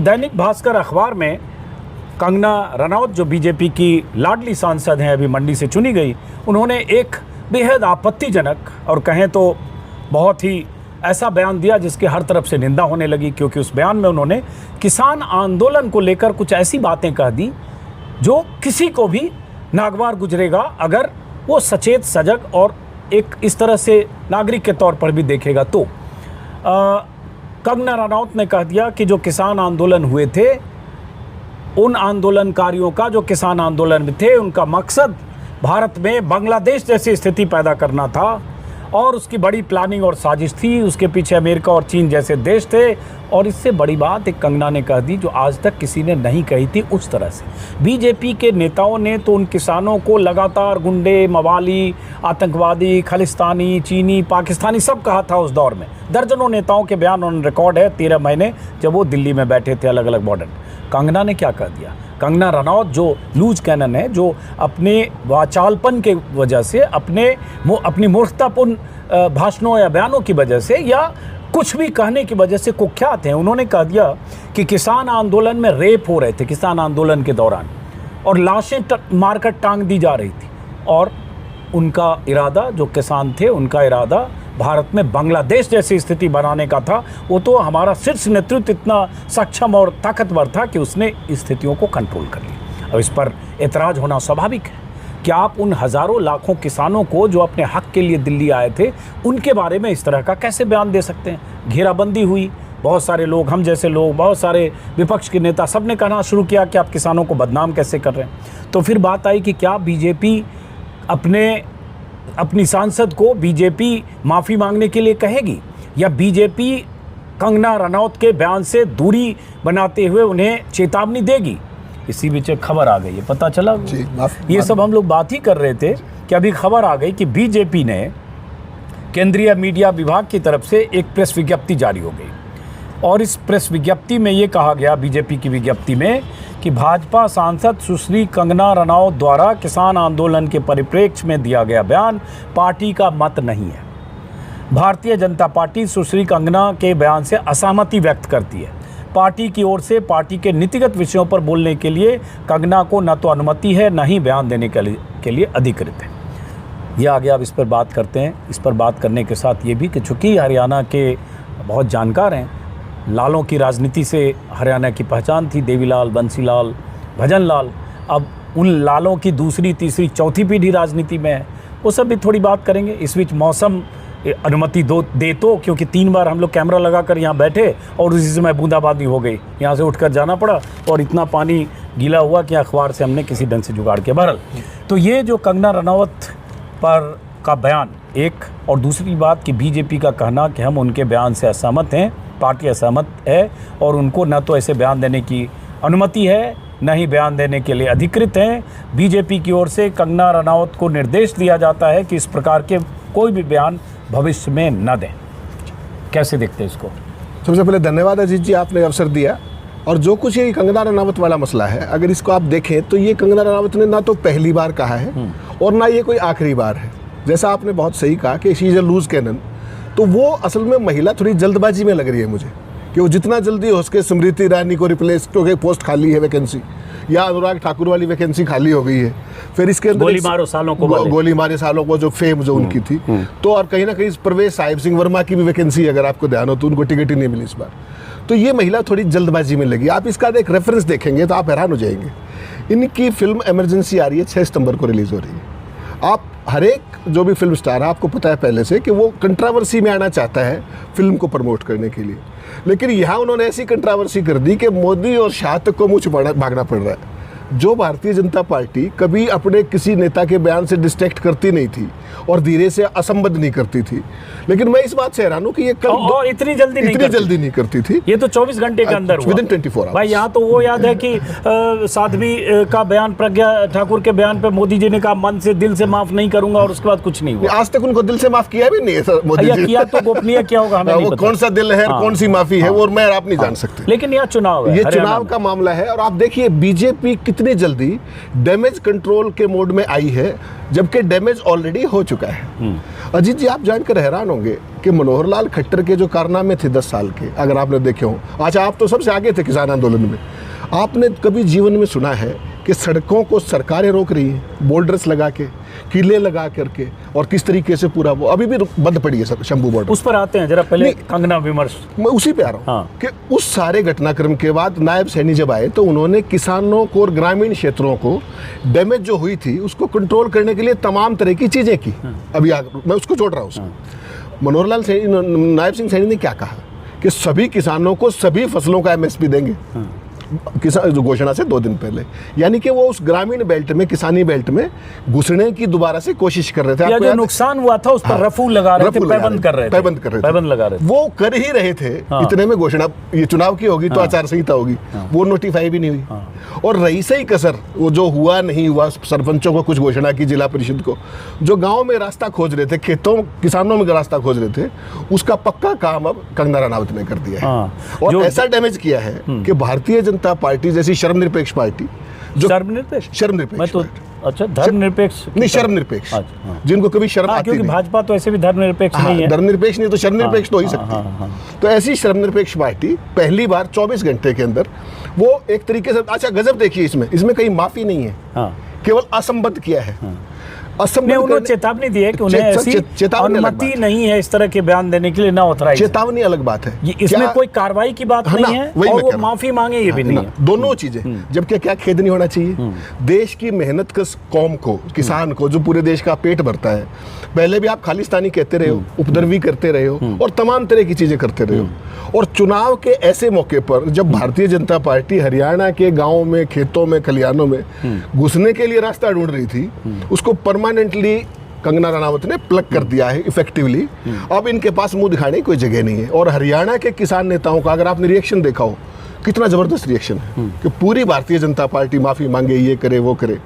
दैनिक भास्कर अखबार में कंगना रनौत जो बीजेपी की लाडली सांसद हैं, अभी मंडी से चुनी गई, उन्होंने एक बेहद आपत्तिजनक और कहें तो बहुत ही ऐसा बयान दिया जिसके हर तरफ से निंदा होने लगी, क्योंकि उस बयान में उन्होंने किसान आंदोलन को लेकर कुछ ऐसी बातें कह दी जो किसी को भी नागवार गुजरेगा अगर वो सचेत सजग और एक इस तरह से नागरिक के तौर पर भी देखेगा तो। कंगना रनौत ने कह दिया कि जो किसान आंदोलन हुए थे, उन आंदोलनकारियों का जो किसान आंदोलन में थे, उनका मकसद भारत में बांग्लादेश जैसी स्थिति पैदा करना था और उसकी बड़ी प्लानिंग और साजिश थी। उसके पीछे अमेरिका और चीन जैसे देश थे। और इससे बड़ी बात एक कंगना ने कह दी जो आज तक किसी ने नहीं कही थी उस तरह से। बीजेपी के नेताओं ने तो उन किसानों को लगातार गुंडे, मवाली, आतंकवादी, खालिस्तानी, चीनी, पाकिस्तानी सब कहा था उस दौर में। दर्जनों नेताओं के बयान ऑन रिकॉर्ड है 13 महीने जब वो दिल्ली में बैठे थे अलग अलग बॉर्डर। कंगना ने क्या कह दिया? कंगना रनौत जो लूज कैनन है, जो अपने वाचालपन के वजह से, अपनी मूर्खतापूर्ण भाषणों या बयानों की वजह से या कुछ भी कहने की वजह से कुख्यात हैं, उन्होंने कह दिया कि किसान आंदोलन में रेप हो रहे थे किसान आंदोलन के दौरान और लाशें मारकर टांग दी जा रही थी। और उनका इरादा, जो किसान थे उनका इरादा भारत में बांग्लादेश जैसी स्थिति बनाने का था। वो तो हमारा शीर्ष नेतृत्व इतना सक्षम और ताकतवर था कि उसने स्थितियों को कंट्रोल कर लिया। और इस पर एतराज होना स्वाभाविक है कि आप उन हज़ारों लाखों किसानों को जो अपने हक के लिए दिल्ली आए थे, उनके बारे में इस तरह का कैसे बयान दे सकते हैं? घेराबंदी हुई, बहुत सारे लोग, हम जैसे लोग, बहुत सारे विपक्ष के नेता, सब ने कहना शुरू किया कि आप किसानों को बदनाम कैसे कर रहे हैं। तो फिर बात आई कि क्या बीजेपी अपनी सांसद को बीजेपी माफ़ी मांगने के लिए कहेगी या बीजेपी कंगना रनौत के बयान से दूरी बनाते हुए उन्हें चेतावनी देगी? इसी बीच एक खबर आ गई है, पता चला ये सब हम लोग बात ही कर रहे थे कि अभी खबर आ गई कि बीजेपी ने केंद्रीय मीडिया विभाग की तरफ से एक प्रेस विज्ञप्ति जारी हो गई और इस प्रेस विज्ञप्ति में ये कहा गया, बीजेपी की विज्ञप्ति में, कि भाजपा सांसद सुश्री कंगना रनौत द्वारा किसान आंदोलन के परिप्रेक्ष्य में दिया गया बयान पार्टी का मत नहीं है। भारतीय जनता पार्टी सुश्री कंगना के बयान से असहमति व्यक्त करती है। पार्टी की ओर से पार्टी के नीतिगत विषयों पर बोलने के लिए कंगना को न तो अनुमति है न ही बयान देने के लिए अधिकृत है। ये आगे अब इस पर बात करते हैं। इस पर बात करने के साथ ये भी कि चूँकि हरियाणा के बहुत जानकार हैं, लालों की राजनीति से हरियाणा की पहचान थी, देवीलाल, बंसीलाल, भजनलाल, अब उन लालों की दूसरी, तीसरी, चौथी पीढ़ी राजनीति में है, वो सब भी थोड़ी बात करेंगे। इस बीच मौसम अनुमति दे तो, क्योंकि 3 बार हम लोग कैमरा लगाकर यहाँ बैठे और उसी समय बूंदाबांदी हो गई, यहाँ से उठकर जाना पड़ा और इतना पानी गीला हुआ कि अखबार से हमने किसी ढंग से जुगाड़ के भरल। तो ये जो कंगना रनौत पर का बयान एक, और दूसरी बात कि बीजेपी का कहना कि हम उनके बयान से असहमत हैं, पार्टी असहमत है और उनको न तो ऐसे बयान देने की अनुमति है न ही बयान देने के लिए अधिकृत हैं। बीजेपी की ओर से कंगना रनौत को निर्देश दिया जाता है कि इस प्रकार के कोई भी बयान भविष्य में न दें। कैसे देखते हैं इसको? सबसे पहले धन्यवाद अजीत जी, आपने अवसर दिया। और जो कुछ ये कंगना रनौत वाला मसला है, अगर इसको आप देखें तो ये कंगना रनौत ने ना तो पहली बार कहा है और ना ये कोई आखिरी बार है। जैसा आपने बहुत सही कहा कि she is a loose cannon, तो वो असल में महिला थोड़ी जल्दबाजी में लग रही है मुझे कि वो जितना जल्दी हो सके स्मृति ईरानी को रिप्लेस, क्योंकि पोस्ट खाली है वैकेंसी, या अनुराग ठाकुर वाली वैकेंसी खाली हो गई है। फिर इसके अंदर गोली मारे सालों को जो फेम जो उनकी थी, तो और कहीं ना कहीं प्रवेश साहिब सिंह वर्मा की भी वैकेंसी, अगर आपको ध्यान हो तो उनको टिकट ही नहीं मिली इस बार। तो ये महिला थोड़ी जल्दबाजी में लगी। आप इसका एक रेफरेंस देखेंगे तो आप हैरान हो जाएंगे। इनकी फिल्म इमरजेंसी आ रही है, 6 सितंबर को रिलीज हो रही है। आप हर एक जो भी फिल्म स्टार है, आपको पता है पहले से कि वो कंट्रावर्सी में आना चाहता है फिल्म को प्रमोट करने के लिए, लेकिन यहाँ उन्होंने ऐसी कंट्रावर्सी कर दी कि मोदी और शाह तक को मुँह छुपाना भागना पड़ रहा है। जो भारतीय जनता पार्टी कभी अपने किसी नेता के बयान से डिस्ट्रैक्ट करती नहीं थी और धीरे से असंबद्ध नहीं करती थी, लेकिन मैं इस बात से हैरान हूँ कि ये और इतनी जल्दी नहीं करती थी। ये तो 24 घंटे के अंदर विदिन 24 आवर्स। भाई यहाँ तो वो याद है कि साध्वी का बयान, प्रज्ञा ठाकुर के बयान पे मोदी जी ने कहा मन से दिल से माफ नहीं करूंगा और उसके बाद कुछ नहीं हुआ। आज तक उनको दिल से माफ किया भी नहीं है मोदी जी। किया तो गोपनीय क्या होगा हमें नहीं पता। कौन सा दिल है, कौन सी माफी है, वो मैं आप नहीं जान सकते। लेकिन यह चुनाव है, ये चुनाव का मामला है। और आप देखिए बीजेपी इतनी जल्दी डैमेज कंट्रोल के मोड में आई है, जबकि डैमेज ऑलरेडी हो चुका है। अजीत जी, आप जानकर हैरान होंगे कि मनोहर लाल खट्टर के जो कारनामे थे 10 साल के, अगर आपने देखे हो, अच्छा आप तो सबसे आगे थे किसान आंदोलन में, आपने कभी जीवन में सुना है कि सड़कों को सरकारें रोक रही हैं बोल्डर्स लगा के, किले लगा करके, और किस तरीके से पूरा वो अभी भी बंद पड़ी है सर शंभू बॉर्डर। उस पर आते हैं जरा, पहले कंगना विमर्श। मैं उसी पे आ रहा हूँ हाँ। कि उस सारे घटनाक्रम के बाद नायब सैनी जब आए तो उन्होंने किसानों को और ग्रामीण क्षेत्रों को डैमेज जो हुई थी उसको कंट्रोल करने के लिए तमाम तरह की चीजें की। अभी मैं उसको जोड़ रहा हूँ। मनोहर लाल सैनी, नायब सिंह सैनी ने क्या कहा कि सभी किसानों को सभी फसलों का MSP देंगे, किसान जो घोषणा से 2 दिन पहले, यानी कि वो उस ग्रामीण बेल्ट में, किसानी बेल्ट में घुसने की दोबारा से कोशिश कर रहे थे। या जो नुकसान हुआ था उस पर रफू लगा रहे थे, पैबंद कर रहे थे, पैबंद लगा रहे थे, वो कर ही रहे थे। इतने में घोषणा ये चुनाव की होगी तो आचार संहिता होगी, वो नोटिफाई भी नहीं हुई। और रही सही कसर, वो जो हुआ नहीं हुआ, सरपंचों को कुछ घोषणा की, जिला परिषद को, जो गाँव में रास्ता खोज रहे थे, खेतों किसानों में रास्ता खोज रहे थे, उसका पक्का काम अब कंगना रनावत ने कर दिया है। और ऐसा डैमेज किया है कि भारतीय जनता पार्टी जैसी शर्मनिरपेक्ष पार्टी, जो शर्मनिरपेक्ष, अच्छा धर्मनिरपेक्ष नहीं, शर्मनिरपेक्ष, जिनको कभी शर्म आती क्योंकि भाजपा तो ऐसे भी धर्मनिरपेक्ष नहीं है, धर्मनिरपेक्ष नहीं तो शर्मनिरपेक्ष तो हो ही सकती। तो ऐसी शर्मनिरपेक्ष पार्टी पहली बार 24 घंटे के अंदर वो एक तरीके से, अच्छा गजब देखिए, इसमें कहीं माफी नहीं है, केवल असंबद्ध किया है। उन्होंने चेतावनी दी है कि उन्हें ऐसी अनुमति नहीं है इस तरह के बयान देने के लिए, ना ऑथराइज। चेतावनी अलग बात है, इसमें कोई कार्रवाई की बात नहीं है, और वो माफी मांगे ये भी नहीं है, दोनों चीजें। जबकि क्या खेद नहीं होना चाहिए देश की मेहनत कश कौम को, किसान को, जो पूरे देश का पेट भरता है। पहले भी आप खालिस्तानी कहते रहे हो, उपद्रवी करते रहे हो, और तमाम तरह की चीजें करते रहे हो, और चुनाव के ऐसे मौके पर जब भारतीय जनता पार्टी हरियाणा के गाँव में, खेतों में, खलिहानों में घुसने के लिए रास्ता ढूंढ रही थी, उसको परमानेंटली कंगना रनावत ने प्लग कर दिया है इफेक्टिवली। अब इनके पास मुंह दिखाने की कोई जगह नहीं है। और हरियाणा के किसान नेताओं का अगर आपने रिएक्शन देखा हो, कितना जबरदस्त रिएक्शन है कि पूरी भारतीय जनता पार्टी माफी मांगे, ये करे वो करे।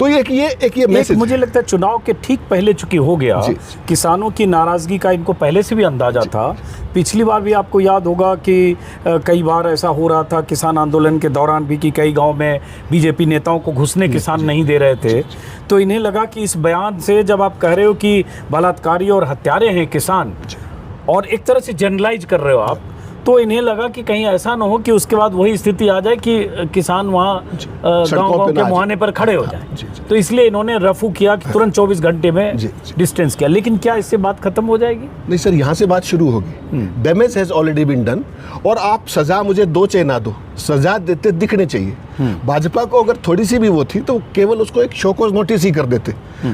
तो ये मैसेज मुझे लगता है चुनाव के ठीक पहले चूंकि हो गया, किसानों की नाराजगी का इनको पहले से भी अंदाजा था। पिछली बार भी आपको याद होगा कि कई बार ऐसा हो रहा था किसान आंदोलन के दौरान भी कि कई गांव में बीजेपी नेताओं को घुसने किसान नहीं दे रहे थे। तो इन्हें लगा कि इस बयान से, जब आप कह रहे हो कि बलात्कारी और हत्यारे हैं किसान, और एक तरह से जनरलाइज कर रहे हो आप, तो इन्हें लगा कि कहीं ऐसा ना हो कि उसके बाद वही स्थिति आ जाए कि किसान वहाँ गांव के मुहाने पर खड़े हो जाएं। तो इसलिए इन्होंने रफू किया कि तुरंत 24 घंटे में डिस्टेंस किया। लेकिन क्या इससे बात खत्म हो जाएगी? नहीं सर, यहाँ से बात शुरू होगी। Damage has already been done, और आप सजा मुझे दो चाहे ना दो, सजा देते दिखने चाहिए। भाजपा को अगर थोड़ी सी भी वो थी तो केवल उसको एक शोकॉज नोटिस ही कर देते।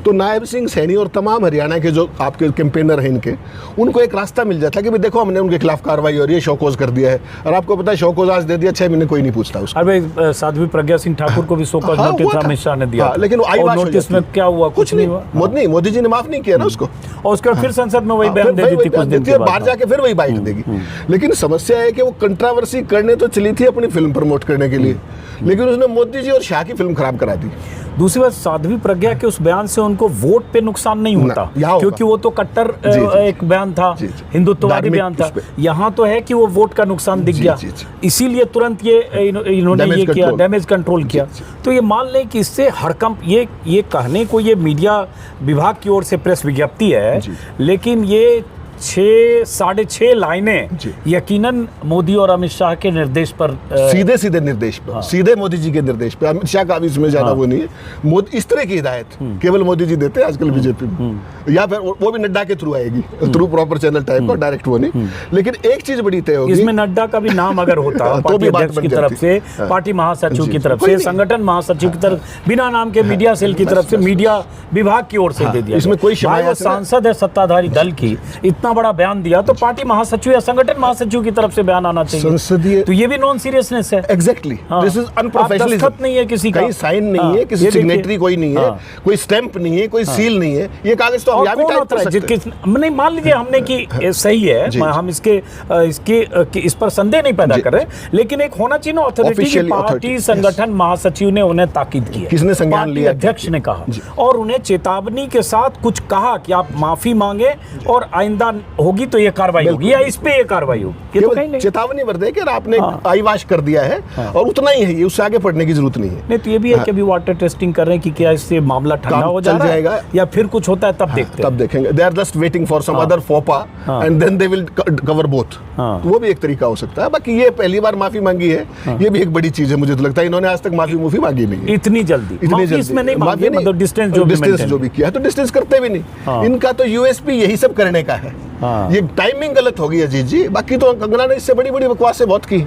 तो नायब सिंह सैनी और तमाम हरियाणा के जो आपके कैंपेनर हैं इनके, उनको एक रास्ता मिल जाता कि भाई देखो हमने उनके खिलाफ कार्रवाई हो रही है, शोकॉज कर दिया है। और आपको पता है शोकॉज आज दे दिया, 6 महीने कोई नहीं पूछता उसको। अरे साध्वी प्रज्ञा सिंह ठाकुर को भी शोकॉज नोटिस अमित शाह ने दिया, लेकिन नोटिस में क्या हुआ? कुछ नहीं हुआ। मोदी जी ने माफ नहीं किया ना उसको, और उसके बाद फिर संसद में वही बयान दे दी थी, कुछ दिन के बाद बाहर जाके फिर वही बाइट देगी। लेकिन समस्या है कि वो कंट्रोवर्सी करने तो चली थी अपनी फिल्म प्रमोट करने के लिए, लेकिन उसने मोदी जी और शाह की फिल्म खराब करा दी। दूसरी बात, साध्वी प्रज्ञा के उस बयान से उनको वोट पे नुकसान नहीं होता, क्योंकि वो तो कट्टर एक बयान था, हिंदुत्ववादी बयान था। यहाँ तो है कि वो वोट का नुकसान दिख गया, इसीलिए तुरंत ये इन्होंने ये किया, डैमेज कंट्रोल किया। तो ये मान लें कि इससे हड़कंप, ये कहने को ये मीडिया विभाग की ओर से प्रेस विज्ञप्ति है, लेकिन ये 6-6.5 लाइनें यकीनन मोदी और अमित शाह के निर्देश पर, सीधे निर्देश पर, सीधे मोदी जी के निर्देश पर। अमित शाह का भी इसमें ज्यादा वो नहीं है। मोदी इस तरह की हिदायत केवल मोदी जी देते हैं आजकल बीजेपी में, या फिर वो भी नड्डा के थ्रू आएगी, थ्रू प्रॉपर चैनल टाइप का, डायरेक्ट वो नहीं। लेकिन एक चीज बड़ी तय होगी, इसमें नड्डा का भी नाम अगर होता पार्टी अध्यक्ष की तरफ से, पार्टी महासचिव की तरफ से, संगठन महासचिव की तरफ, बिना नाम के मीडिया सेल की तरफ से, मीडिया विभाग की ओर से दे दिया। इसमें कोई सांसद है सत्ताधारी दल की, इतना बड़ा बयान दिया तो पार्टी महासचिव या संगठन महासचिव की तरफ से बयान आना चाहिए। संसदीय, तो ये भी नॉन सीरियसनेस है। Exactly, this is unprofessionalism. नहीं है किसी का, कहीं साइन नहीं है, किसी सिग्नेटरी कोई नहीं है, कोई स्टैंप नहीं है, कोई सील नहीं है। ये कागज तो हम यहाँ भी टाइप कर सकते हैं। नहीं, मान लीजिए हमने कि सही है, हम इसके इस पर संदेह नहीं पैदा कर रहे, लेकिन एक होना चाहिए ना अथॉरिटी की। पार्टी संगठन महासचिव ने उन्हें ताकीद की, किसने संज्ञान लिया? अध्यक्ष ने कहा, और उन्हें चेतावनी के साथ कुछ कहा कि आप माफी मांगे और आइंदा होगी तो ये कार्रवाई होगी या इस पे ये कार्रवाई होगी, ये तो कहीं केवल नहीं। चेतावनी भर दे कि आपने हाँ। आई वाश कर दिया है और उतना ही है, ये उससे आगे पढ़ने की जरूरत नहीं है। नहीं तो ये भी है कि अभी वाटर टेस्टिंग कर रहे हैं कि क्या इससे मामला ठंडा काम हो जा चल रहा जाएगा। है या फिर कुछ होता है तब देखते हैं। तब देखेंगे, they are just waiting for some other फोपा and then they will cover both. हाँ। वो भी एक तरीका हो सकता है। बाकी ये पहली बार माफी मांगी है, ये भी एक बड़ी चीज है। मुझे तो लगता है इन्होंने आज तक माफी मांगी नहीं है इतनी जल्दी इतनी माफी जल्दी। इसमें नहीं माफी मांगी, नहीं, मतलब डिस्टेंस जो भी डिस्टेंस maintain जो भी किया है, तो डिस्टेंस करते भी नहीं। हाँ। इनका तो यूएसपी यही सब करने का है। हाँ। ये टाइमिंग गलत होगी अजीत जी। बाकी तो कंगना ने इससे बड़ी बड़ी बकवासें बहुत की।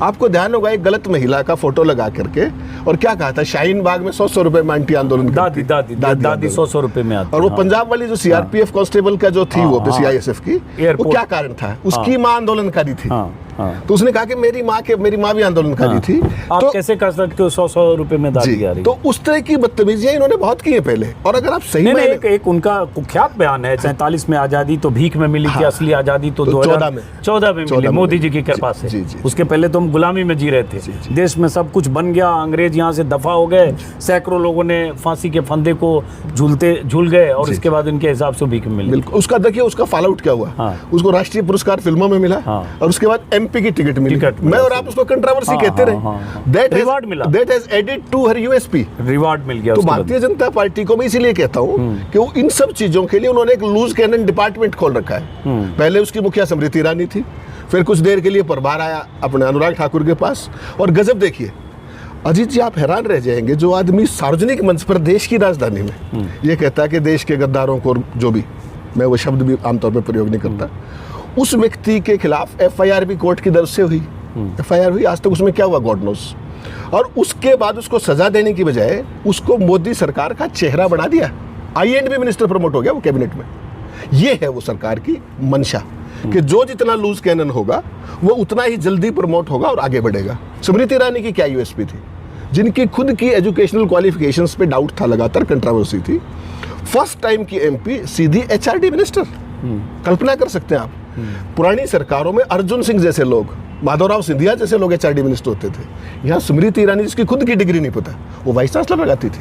आपको ध्यान होगा एक गलत महिला का फोटो लगा करके और क्या कहा था, शाहीन बाग में 100 रुपए में आंटी आंदोलन करती। दादी आंदोलन। 100 रुपए में आती और वो हाँ। पंजाब वाली जो सीआरपीएफ कांस्टेबल का जो थी, वो हाँ। सीआईएसएफ की, वो एयरपोर्ट। क्या कारण था, उसकी माँ आंदोलनकारी थी। हाँ, हाँ। तो उसने कहा कि मेरी माँ भी आंदोलनकारी थी। आप तो कैसे कर सकते हो 100 रुपए में दादी जी, आ रही तो उस तरह की बदतमीजियां इन्होंने बहुत की है पहले। और अगर आप सही नहीं में एक उनका कुख्यात बयान है, 47 में आजादी तो भीख में मिली थी, असली आजादी तो तो 2014 में 14 मिली में मोदी मिली। जी की कृपा से। जी, जी। उसके पहले तो हम गुलामी में जी रहे थे। देश में सब कुछ बन गया, अंग्रेज यहाँ से दफा हो गए, सैकड़ों लोगों ने फांसी के फंदे को झूल गए और इसके बाद इनके हिसाब से भीख मिली। बिल्कुल, उसका देखिए उसका फॉल आउट क्या हुआ। हाँ। उसको राष्ट्रीय पुरस्कार फिल्मों में मिला हाँ। और उसके बाद एमपी की टिकट मिली। टिकट मिला। मैं और आप उसको कंट्रोवर्सी हाँ, कहते हाँ, रहे। हाँ। दैट रिवॉर्ड मिला। That has added to her USP. Reward मिल गया तो उसके बाद। भारतीय जनता पार्टी को मैं इसीलिए कहता हूँ कि वो इन सब चीजों के लिए उन्होंने एक लूज कैनन डिपार्टमेंट खोल रखा है। पहले उसकी मुखिया स्मृति ईरानी थी, फिर कुछ देर के लिए प्रभार आया अपने अनुराग ठाकुर के पास। और गजब देखिए अजीत जी, आप हैरान रह जाएंगे, जो आदमी सार्वजनिक मंच पर देश की राजधानी में ये कहता है कि देश के गद्दारों को, जो भी, मैं वो शब्द भी आमतौर पर प्रयोग नहीं करता, उस व्यक्ति के खिलाफ एफआईआर भी कोर्ट की तरफ से हुई। एफआईआर हुई, आज तक उसमें क्या हुआ गॉड नोस। और उसके बाद उसको सजा देने की बजाय उसको मोदी सरकार का चेहरा बना दिया। आई&बी मिनिस्टर प्रमोट हो गया वो कैबिनेट में। ये है वो सरकार की मंशा कि जो जितना लूज कैनन होगा वो उतना ही जल्दी प्रमोट होगा और आगे बढ़ेगा। स्मृति ईरानी की क्या यूएसपी थी, जिनकी खुद की एजुकेशनल क्वालिफिकेशंस पे डाउट था, लगातार कंट्रोवर्सी थी। फर्स्ट टाइम की एमपी सीधी एचआरडी मिनिस्टर। कल्पना कर सकते हैं आप, पुरानी सरकारों में अर्जुन सिंह जैसे लोग, माधवराव सिंधिया जैसे लोग एचआरडी मिनिस्टर होते थे। यहाँ स्मृति ईरानी, जिसकी खुद की डिग्री नहीं पता, वो वाइस चांसलर लगाती थी।